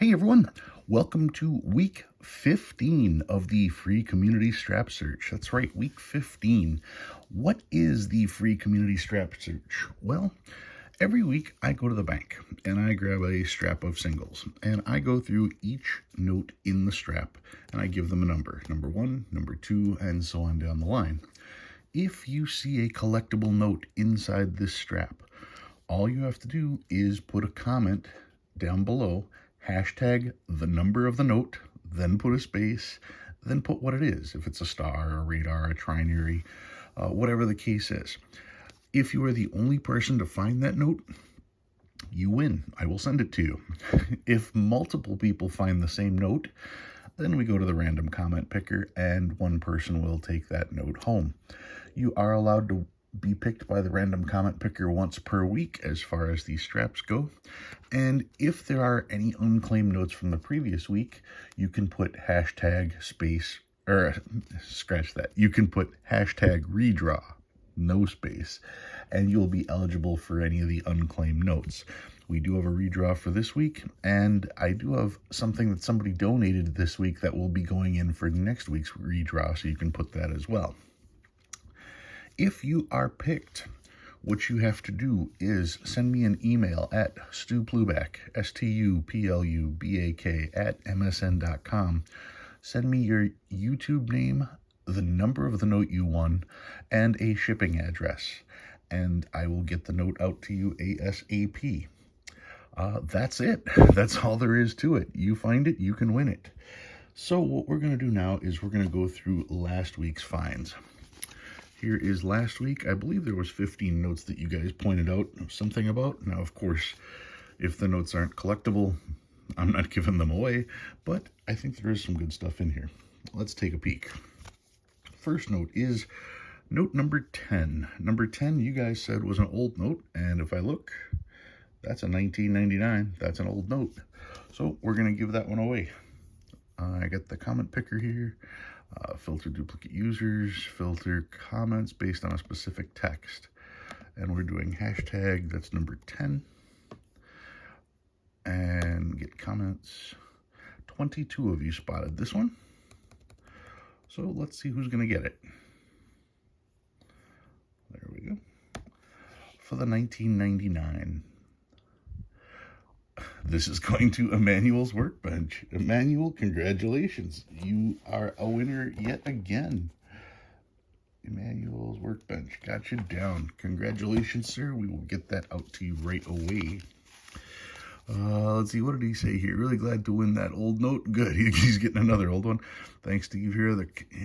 Hey everyone, welcome to week 15 of the free community strap search. That's right, week 15. What is the free community strap search? Well, every week I go to the bank and I grab a strap of singles and I go through each note in the strap and I give them a number 1, number 2, and so on down the line. If you see a collectible note inside this strap, all you have to do is put a comment down below, hashtag the number of the note, then put a space, then put what it is, if it's a star, a radar, a trinary, whatever the case is. If you are the only person to find that note, you win. I will send it to you. If multiple people find the same note, then we go to the random comment picker and one person will take that note home. You are allowed to be picked by the random comment picker once per week as far as these straps go. And if there are any unclaimed notes from the previous week, you can put hashtag space, or scratch that. You can put hashtag redraw, no space, and you'll be eligible for any of the unclaimed notes. We do have a redraw for this week, and I do have something that somebody donated this week that will be going in for next week's redraw, so you can put that as well. If you are picked, what you have to do is send me an email at stupluback, STUPLUBAK, at msn.com. Send me your YouTube name, the number of the note you won, and a shipping address, and I will get the note out to you ASAP. That's it. That's all there is to it. You find it, you can win it. So what we're going to do now is we're going to go through last week's finds. Here is last week. I believe there was 15 notes that you guys pointed out something about. Now, of course, if the notes aren't collectible, I'm not giving them away, but I think there is some good stuff in here. Let's take a peek. First note is note number 10. Number 10, you guys said was an old note, and if I look, that's a 1999. That's an old note. So we're going to give that one away. I got the comment picker here. Filter duplicate users, filter comments based on a specific text. And we're doing hashtag, that's number 10. And get comments. 22 of you spotted this one. So let's see who's going to get it. There we go. For the 1999. This is going to Emmanuel's Workbench. Emmanuel, congratulations. You are a winner yet again. Emmanuel's Workbench got you down. Congratulations, sir. We will get that out to you right away. Let's see, what did he say here? Really glad to win that old note. Good, he's getting another old one. Thanks, Steve. Here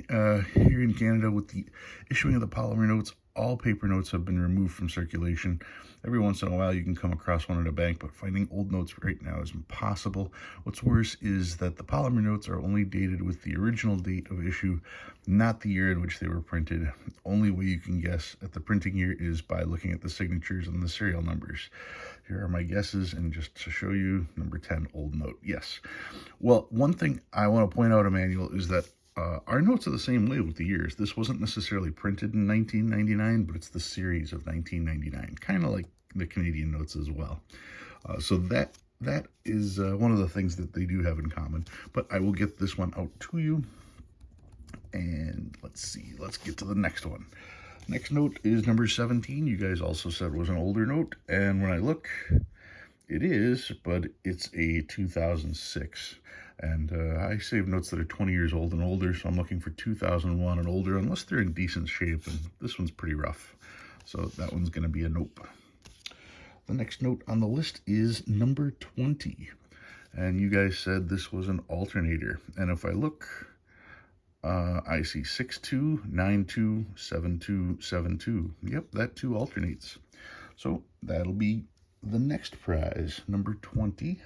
in Canada, with the issuing of the polymer notes, all paper notes have been removed from circulation. Every once in a while, you can come across one at a bank, but finding old notes right now is impossible. What's worse is that the polymer notes are only dated with the original date of issue, not the year in which they were printed. Only way you can guess at the printing year is by looking at the signatures and the serial numbers. Here are my guesses, and just to show you, number 10, old note. Yes. Well, one thing I want to point out, Emmanuel, is that our notes are the same way with the years. This wasn't necessarily printed in 1999, but it's the series of 1999, kind of like the Canadian notes as well. So that is one of the things that they do have in common. But I will get this one out to you. And let's see, let's get to the next one. Next note is number 17. You guys also said was an older note. And when I look, it is, but it's a 2006. And I save notes that are 20 years old and older, so I'm looking for 2001 and older, unless they're in decent shape, and this one's pretty rough. So that one's going to be a nope. The next note on the list is number 20. And you guys said this was an alternator. And if I look, I see 62927272. Yep, that too alternates. So that'll be the next prize, number 20.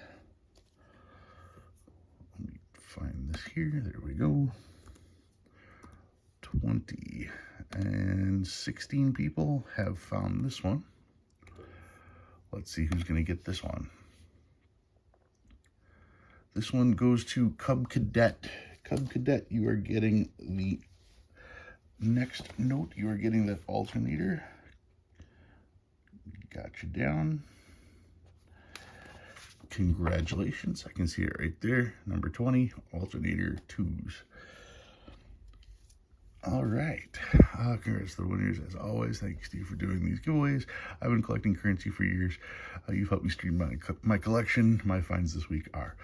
Let me find this here. There we go. 20. And 16 people have found this one. Let's see who's going to get this one. This one goes to Cub Cadet. Cub Cadet, you are getting the next note. You are getting that alternator. Got you down. Congratulations. I can see it right there. Number 20, alternator 2s. All right. Congrats to the winners, as always. Thank you, Steve, for doing these giveaways. I've been collecting currency for years. You've helped me stream my collection. My finds this week are.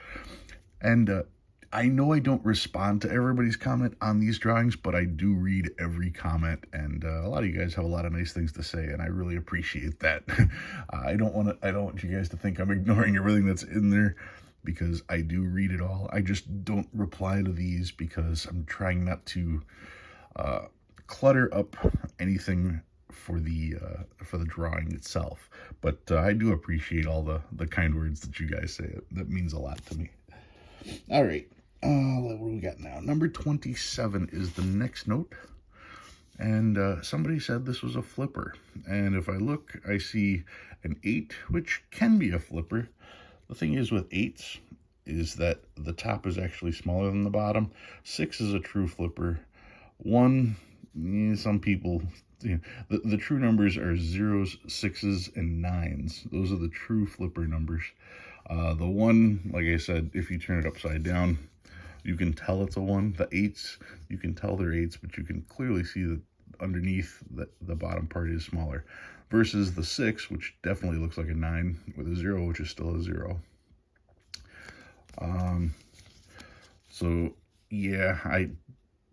And I know I don't respond to everybody's comment on these drawings, but I do read every comment, and a lot of you guys have a lot of nice things to say, and I really appreciate that. I don't want you guys to think I'm ignoring everything that's in there, because I do read it all. I just don't reply to these because I'm trying not to clutter up anything for the drawing itself. But I do appreciate all the kind words that you guys say. That means a lot to me. All right. What do we got now? Number 27 is the next note. And somebody said this was a flipper. And if I look, I see an 8, which can be a flipper. The thing is with 8s is that the top is actually smaller than the bottom. 6 is a true flipper. 1, some people, the true numbers are 0s, 6s, and 9s. Those are the true flipper numbers. The 1, like I said, if you turn it upside down, you can tell it's a 1. The 8s, you can tell they're 8s, but you can clearly see that underneath the bottom part is smaller. Versus the 6, which definitely looks like a 9, with a 0, which is still a 0. So, yeah, I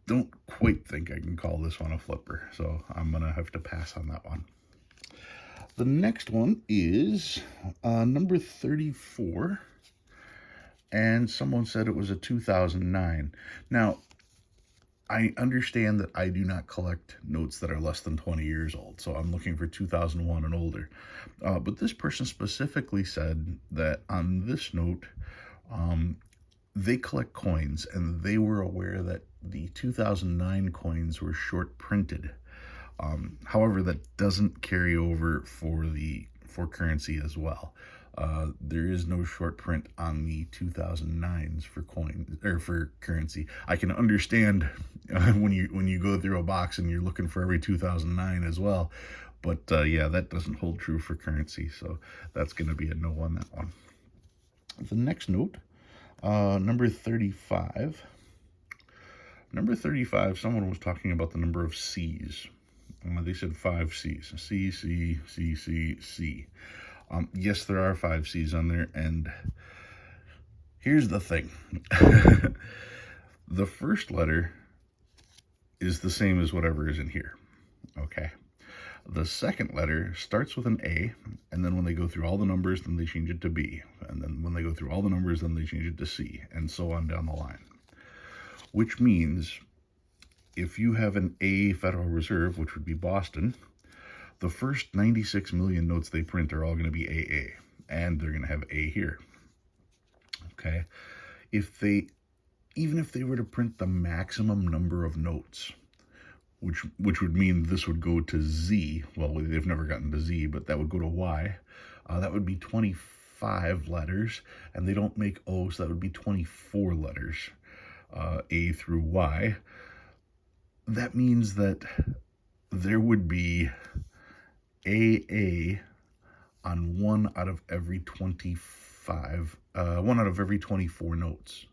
don't quite think I can call this one a flipper, so I'm going to have to pass on that one. The next one is number 34, and someone said it was a 2009. Now, I understand that I do not collect notes that are less than 20 years old, so I'm looking for 2001 and older. But this person specifically said that on this note, they collect coins, and they were aware that the 2009 coins were short printed. However, that doesn't carry over for currency as well. There is no short print on the 2009s for coins or for currency. I can understand when you go through a box and you're looking for every 2009 as well, but yeah, that doesn't hold true for currency. So that's going to be a no on that one. The next note, number 35. Number 35, someone was talking about the number of C's. They said 5 C's. C, C, C, C, C. Yes, there are 5 C's on there, and here's the thing. The first letter is the same as whatever is in here, okay? The second letter starts with an A, and then when they go through all the numbers, then they change it to B. And then when they go through all the numbers, then they change it to C, and so on down the line. Which means if you have an A Federal Reserve, which would be Boston, the first 96 million notes they print are all going to be AA, and they're going to have A here. Okay? Even if they were to print the maximum number of notes, which would mean this would go to Z, well, they've never gotten to Z, but that would go to Y, that would be 25 letters, and they don't make O, so that would be 24 letters, A through Y. That means that there would be AA on 1 out of every 25, 1 out of every 24 notes.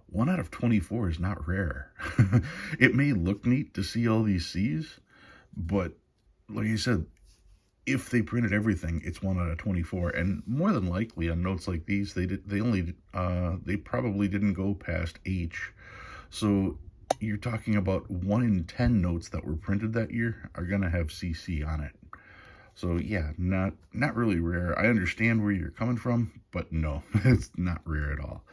1 out of 24 is not rare. It may look neat to see all these C's, but like I said, if they printed everything, it's 1 out of 24. And more than likely on notes like these, they probably didn't go past H. So you're talking about 1 in 10 notes that were printed that year are going to have CC on it. So yeah, not really rare. I understand where you're coming from, but no, it's not rare at all.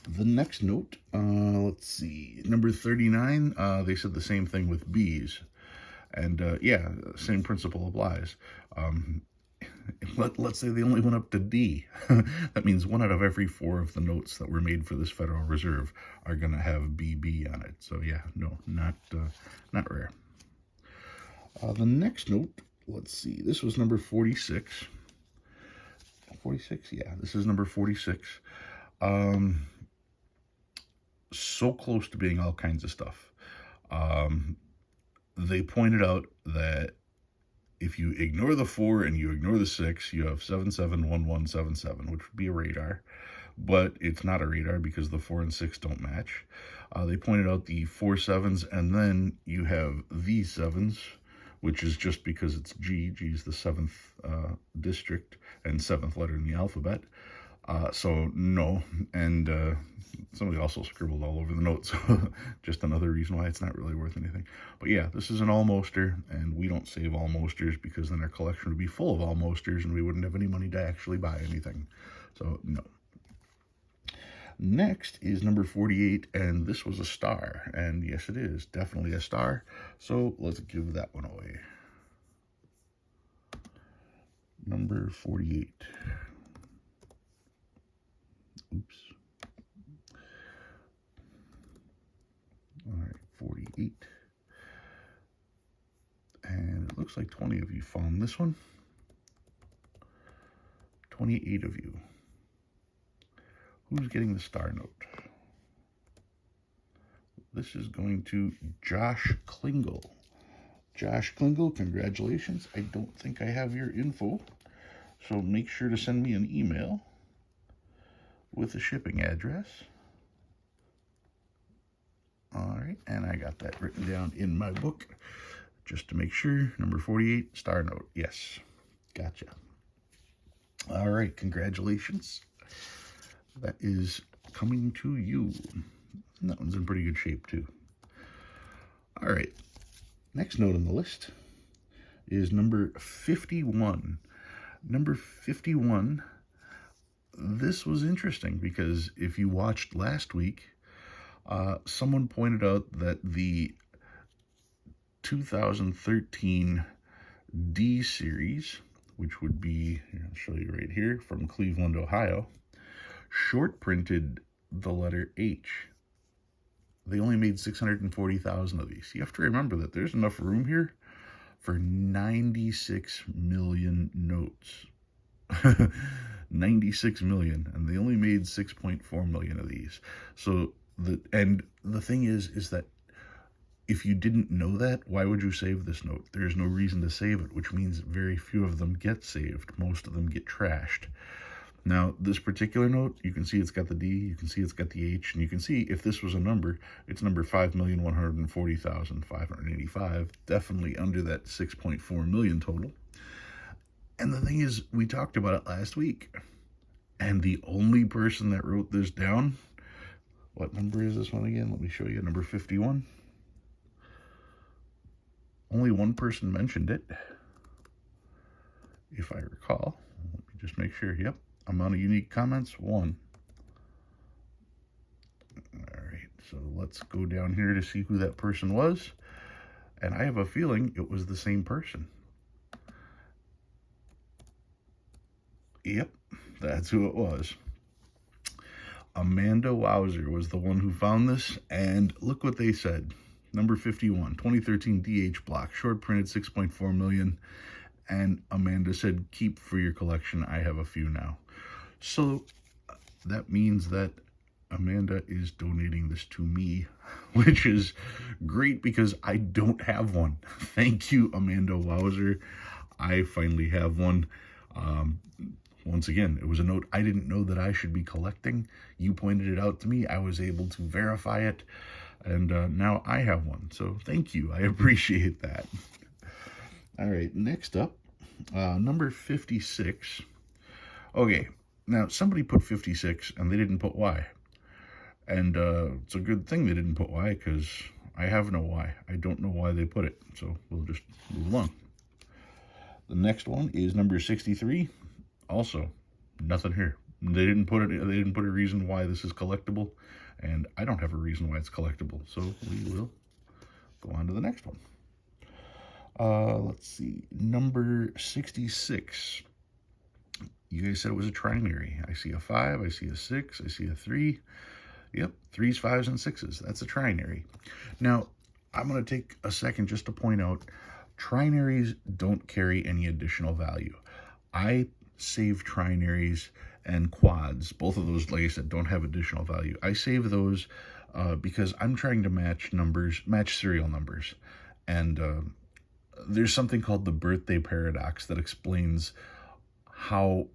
The next note, let's see, number 39, they said the same thing with B's. And yeah, same principle applies. Let's say they only went up to D. That means 1 out of every 4 of the notes that were made for this Federal Reserve are going to have BB on it. So yeah, no, not rare. The next note, let's see, this was number 46. 46, yeah, this is number 46. So close to being all kinds of stuff. They pointed out that if you ignore the 4 and you ignore the 6, you have 771177, which would be a radar. But it's not a radar because the 4 and 6 don't match. They pointed out the 4 sevens, and then you have the 7s, which is just because it's G. G is the 7th district and 7th letter in the alphabet. So no, and somebody also scribbled all over the notes. Just another reason why it's not really worth anything. But yeah, this is an almoster, and we don't save almosters because then our collection would be full of almosters and we wouldn't have any money to actually buy anything. So no. Next is number 48, and this was a star, and yes, it is definitely a star. So let's give that one away. Number 48. Oops. All right, 48. And it looks like 20 of you found this one. 28 of you. Who's getting the star note? This is going to Josh Klingel. Josh Klingel, congratulations. I don't think I have your info, so make sure to send me an email with the shipping address. All right, and I got that written down in my book just to make sure. Number 48, star note. Yes, gotcha. All right, congratulations. That is coming to you. And that one's in pretty good shape too. All right, next note on the list is number 51. Number 51, this was interesting because if you watched last week, someone pointed out that the 2013 D series, which would be, I'll show you right here, from Cleveland, Ohio, short printed the letter H. They only made 640,000 of these. You have to remember that there's enough room here for 96 million notes. 96 million, and they only made 6.4 million of these. So the thing is that if you didn't know that, why would you save this note? There's no reason to save it, which means very few of them get saved. Most of them get trashed. Now, this particular note, you can see it's got the D, you can see it's got the H, and you can see if this was a number, it's number 5,140,585, definitely under that 6.4 million total. And the thing is, we talked about it last week, and the only person that wrote this down, what number is this one again? Let me show you, number 51. Only one person mentioned it, if I recall. Let me just make sure. Yep. Amount of unique comments, 1. All right, so let's go down here to see who that person was. And I have a feeling it was the same person. Yep, that's who it was. Amanda Wowser was the one who found this, and look what they said. Number 51, 2013 DH block, short printed, 6.4 million. And Amanda said, keep for your collection. I have a few now. So that means that Amanda is donating this to me, which is great because I don't have one. Thank you, Amanda Wowser. I finally have one. Once again, it was a note I didn't know that I should be collecting. You pointed it out to me. I was able to verify it, and now I have one. So thank you. I appreciate that. All right, next up, number 56. Okay, now somebody put 56 and they didn't put Y. And it's a good thing they didn't put Y because I have no Y. I don't know why they put it, so we'll just move along. The next one is number 63. Also, nothing here. They didn't put it. They didn't put a reason why this is collectible, and I don't have a reason why it's collectible. So we will go on to the next one. Let's see, number 66. You guys said it was a trinary. I see a 5, I see a 6, I see a 3. Yep, 3s, 5s, and 6s. That's a trinary. Now, I'm going to take a second just to point out, trinaries don't carry any additional value. I save trinaries and quads. Both of those, like I said, don't have additional value. I save those because I'm trying to match serial numbers. And there's something called the birthday paradox that explains how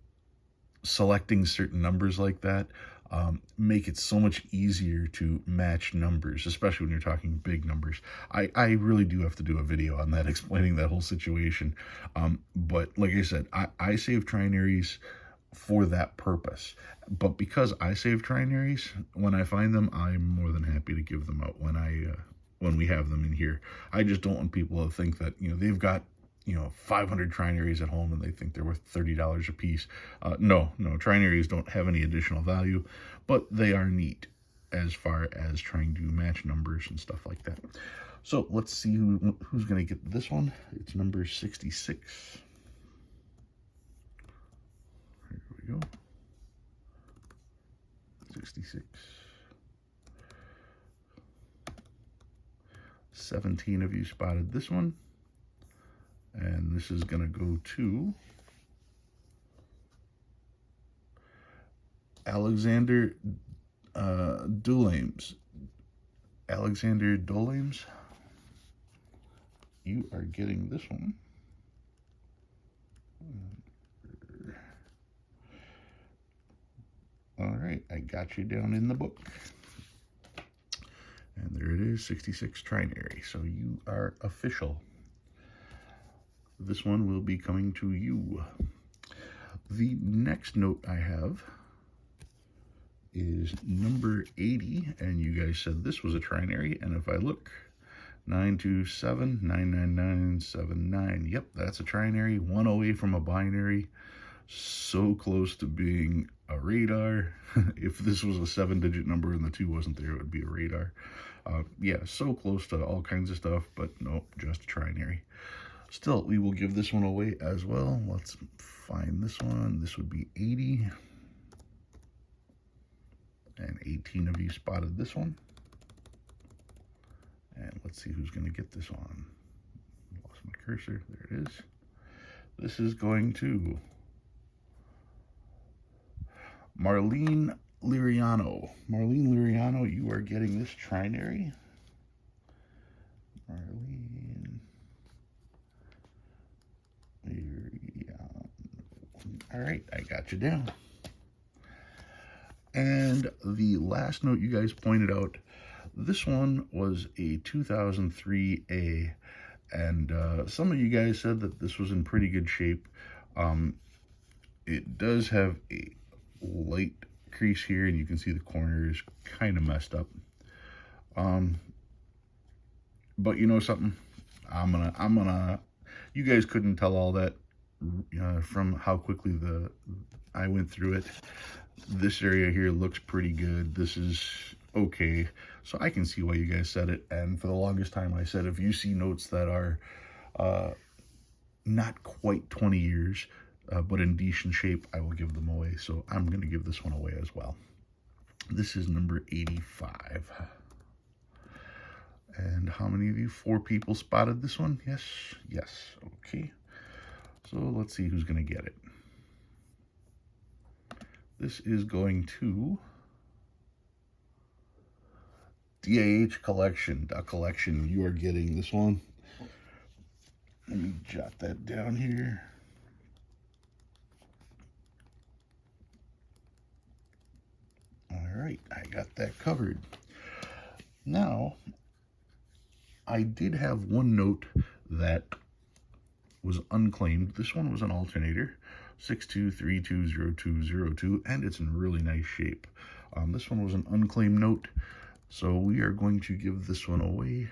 selecting certain numbers like that make it so much easier to match numbers, especially when you're talking big numbers. I really do have to do a video on that, explaining that whole situation. But like I said, I save trinaries for that purpose. But because I save trinaries, when I find them, I'm more than happy to give them out when we have them in here. I just don't want people to think that, they've got 500 trinaries at home and they think they're worth $30 a piece. No, trinaries don't have any additional value, but they are neat as far as trying to match numbers and stuff like that. So let's see who's going to get this one. It's number 66. Here we go. 66. 17 of you spotted this one. And this is going to go to Alexander Dulames. Alexander Dulames, you are getting this one. All right, I got you down in the book. And there it is, 66 trinary. So you are official. This one will be coming to you. The next note I have is number 80, and you guys said this was a trinary, and if I look, 927-99979. Yep, that's a trinary, one away from a binary. So close to being a radar. If this was a 7-digit number and the 2 wasn't there, it would be a radar. Yeah, so close to all kinds of stuff, but nope, just a trinary. Still, we will give this one away as well. Let's find this one. This would be 80. And 18 of you spotted this one. And let's see who's going to get this one. Lost my cursor. There it is. This is going to Marlene Liriano. Marlene Liriano, you are getting this trinary. Marlene Liriano. All right, I got you down. And the last note you guys pointed out, this one was a 2003A, and some of you guys said that this was in pretty good shape. It does have a light crease here, and you can see the corner is kind of messed up. But you know something? I'm gonna. You guys couldn't tell all that from how quickly I went through it. This area here looks pretty good. This is okay. So I can see why you guys said it. And for the longest time, I said, if you see notes that are not quite 20 years, but in decent shape, I will give them away. So I'm going to give this one away as well. This is number 85. And how many of you? 4 people spotted this one? Yes. Yes. Okay. So let's see who's going to get it. This is going to DAH Collection. Collection, you are getting this one. Let me jot that down here. All right, I got that covered. Now, I did have one note that was unclaimed. This one was an alternator, 62320202, and it's in really nice shape. This one was an unclaimed note, so we are going to give this one away.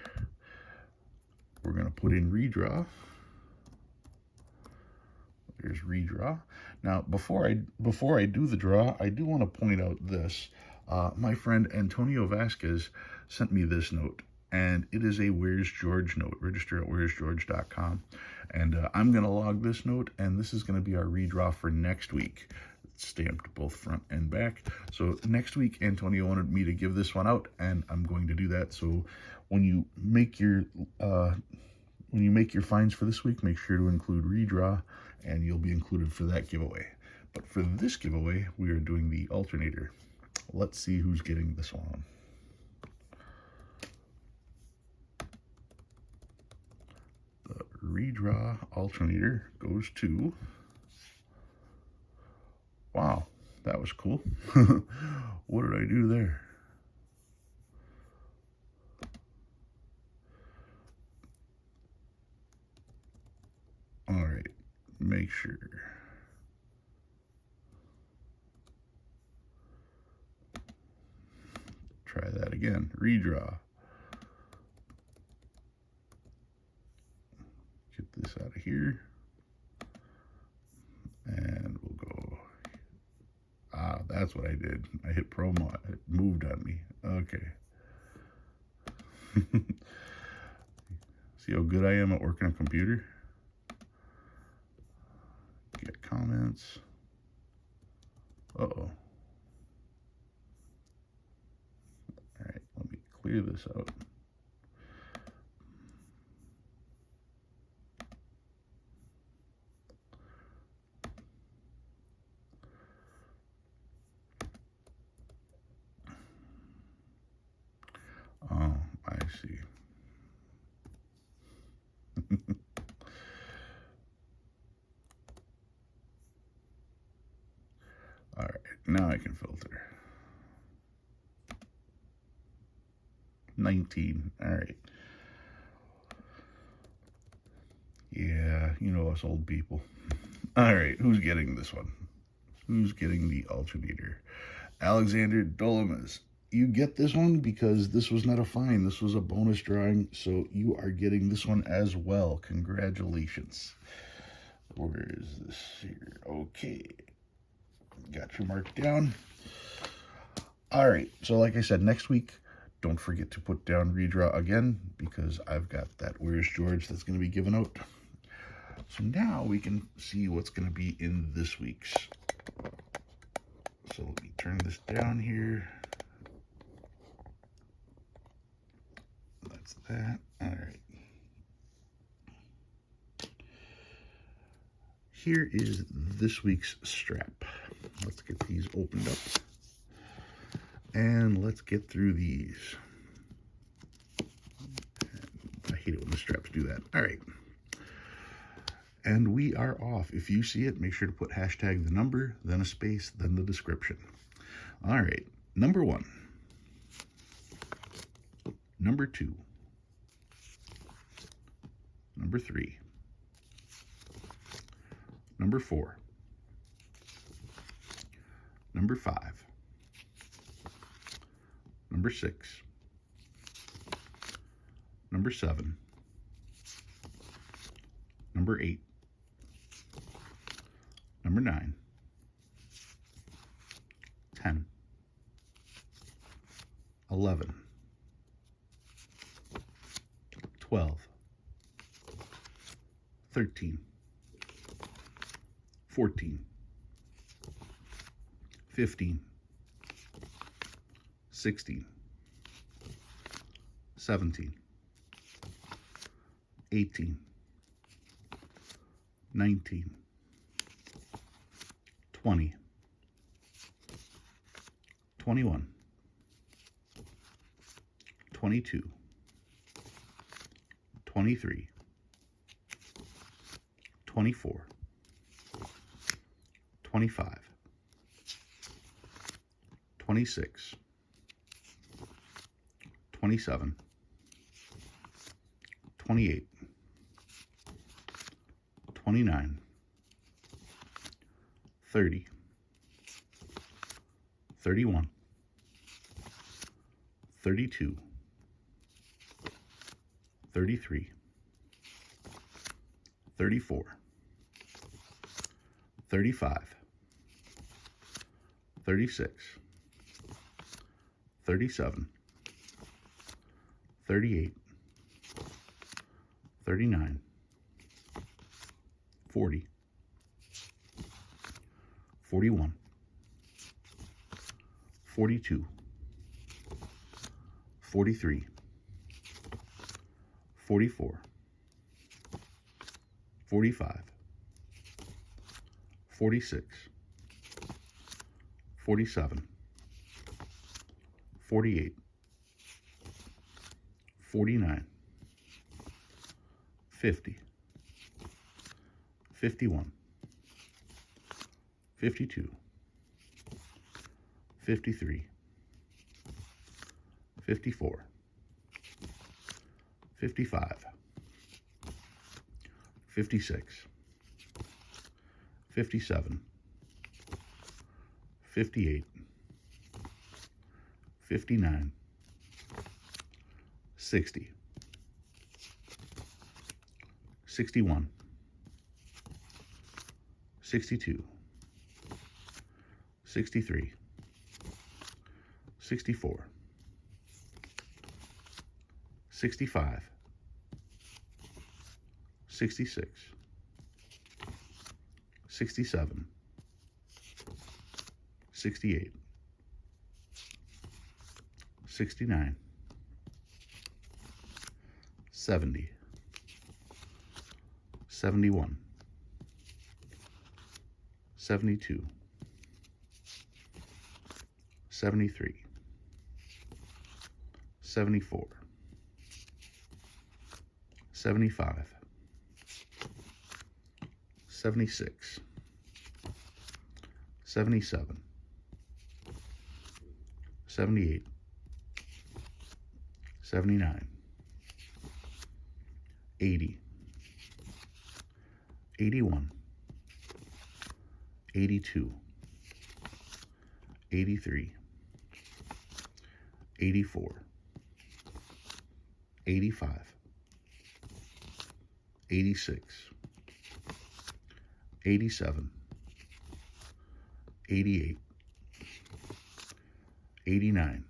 We're going to put in redraw. There's redraw. Now, before I do the draw, I do want to point out this. My friend Antonio Vasquez sent me this note, and it is a Where's George note. Register at where'sgeorge.com. And I'm going to log this note, and this is going to be our redraw for next week. It's stamped both front and back. So next week, Antonio wanted me to give this one out, and I'm going to do that. So when you make your finds for this week, make sure to include redraw, and you'll be included for that giveaway. But for this giveaway, we are doing the alternator. Let's see who's getting this one. The redraw alternator goes to, wow, that was cool. What did I do there? All right, make sure. Try that again, redraw. Get this out of here. And we'll go, that's what I did. I hit promo, it moved on me. Okay. See how good I am at working on a computer? Get comments. Uh-oh. All right, let me clear this out. Oh, I see. All right, now I can filter. 19, all right. Yeah, you know us old people. All right, who's getting this one? Who's getting the alternator? Alexander Dolomis. You get this one because this was not a fine. This was a bonus drawing, so you are getting this one as well. Congratulations. Where is this here? Okay. Got you marked down. All right, so like I said, next week, don't forget to put down redraw again because I've got that Where's George that's going to be given out. So now we can see what's going to be in this week's. So let me turn this down here. That's that. All right. Here is this week's strap. Let's get these opened up. And let's get through these. I hate it when the straps do that. All right. And we are off. If you see it, make sure to put hashtag the number, then a space, then the description. All right. Number 1. Number 2. Number 3. Number 4. Number 5. Number 6. Number 7. Number 8. Number 9. 10. 11. 12. 13. 14. 15. 16. 17. 18. 19. 20. 21. 22. 23. 24. 25. 26. 27. 28. 29. 30. 31. 32. 33. 34. 35. 36. 37. 38. 39. 40. 41. 42. 43. 44. 45. 46. 47. 48. 49. 50. 51, 52, 53, 54, 55, 56, 57, 58, 59, 60, 61, 62, 63, 64, 65, 66, 67, 68, 69, 70, 71, 72, 73, 74, 75, 76, 77, 78, 79, 80, 81, 82, 83, 84, 85, 86, 87, 88, 89,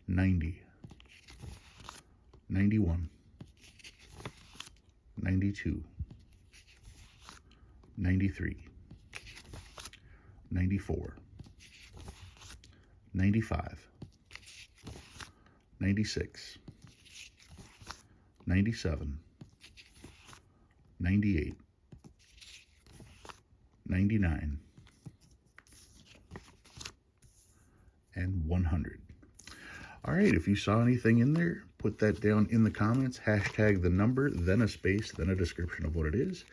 90, 91, 92, 93, 94, 95, 96, 97, 98, 99, and 100. All right, if you saw anything in there, put that down in the comments. Hashtag the number, then a space, then a description of what it is.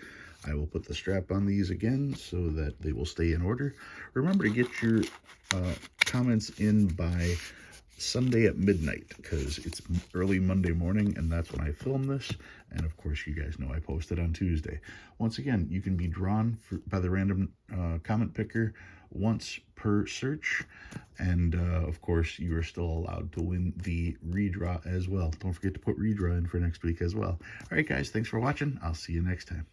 I will put the strap on these again so that they will stay in order. Remember to get your comments in by Sunday at midnight, because it's early Monday morning and that's when I film this. And of course, you guys know I post it on Tuesday. Once again, you can be drawn by the random comment picker once per search. And of course, you are still allowed to win the redraw as well. Don't forget to put redraw in for next week as well. All right, guys, thanks for watching. I'll see you next time.